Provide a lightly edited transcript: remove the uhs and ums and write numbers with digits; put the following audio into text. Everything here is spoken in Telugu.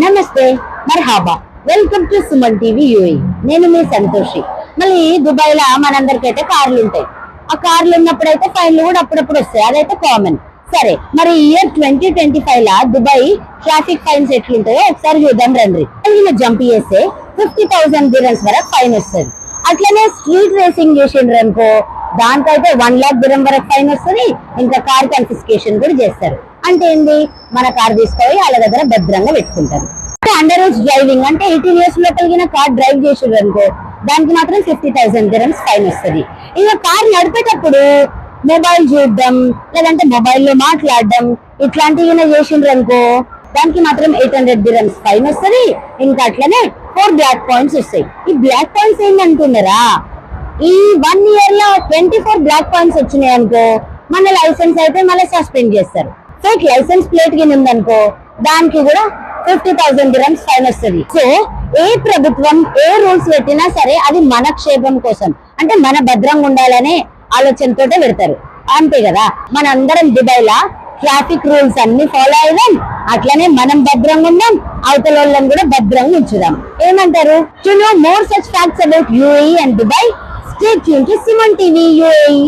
నమస్తే, మర్హాబా, welcome to Suman TV UA. నేను మీ సంతోషి. మళ్ళీ దుబాయ్ లో మనందరికైతే కార్లు ఉంటాయి. ఆ కార్లు ఉన్నప్పుడైతే ఫైన్లు కూడా అప్పుడప్పుడు వస్తాయి, అదైతే కామన్. సరే, మరి ఇయర్ 2025 లా దుబాయ్ ట్రాఫిక్ ఫైన్స్ ఎట్లుంటాయో ఒకసారి చూద్దాం రండి. జంప్ చేస్తే 50,000 dirhams వరకు ఫైన్ వస్తుంది. అట్లనే స్ట్రీట్ రేసింగ్ చేసిండ్రు అనుకో, దానికైతే 1 lakh dirham వరకు ఫైన్ వస్తుంది. ఇంకా కార్ కన్ఫిస్కేషన్ కూడా చేస్తారు. అంటే ఏంది, మన కార్ తీసుకొని వాళ్ళ దగ్గర భద్రంగా పెట్టుకుంటారు. అండర్ ఏజ్ డ్రైవింగ్ అంటే 18 years లోపలిగిన కార్ డ్రైవ్ చేసిండ్రు అనుకో, దానికి మాత్రం 50,000 dirhams ఫైన్ వస్తుంది. ఇంకా కార్ నడిపేటప్పుడు మొబైల్ చూడడం లేదంటే మొబైల్లో మాట్లాడడం ఇట్లాంటివి చేసిండ్రు అనుకో, దానికి మాత్రం 800 dirhams ఫైన్ వస్తుంది. ఇంకా అట్లనే 4 బ్లాక్ పాయింట్స్ వస్తాయి. ఈ బ్లాక్ పాయింట్స్ ఏంటనుకున్నారా, ఈ 1 year లో 24 బ్లాక్ పాయింట్స్ వచ్చినాయి అనుకో, మన లైసెన్స్ అయితే మళ్ళీ సస్పెండ్ చేస్తారు. ఫేక్ లైసెన్స్ ప్లేట్ కింద ఉందనుకో, దానికి కూడా 50,000 dirhams ఫైన్ వస్తుంది. సో ఏ ప్రభుత్వం ఏ రూల్స్ పెట్టినా సరే అది మన క్షేమం కోసం, అంటే మన భద్రంగా ఉండాలనే ఆలోచనతో పెడతారు. అంతే కదా, మనందరం దుబాయ్ లా ట్రాఫిక్ రూల్స్ అన్ని ఫాలో అయిదాం, అట్లనే మనం భద్రంగా ఉందాం, అవతల వాళ్ళని కూడా భద్రంగా ఉంచుదాం. ఏమంటారు? To know more such facts about UAE and Dubai, stay tune to Suman TV UAE.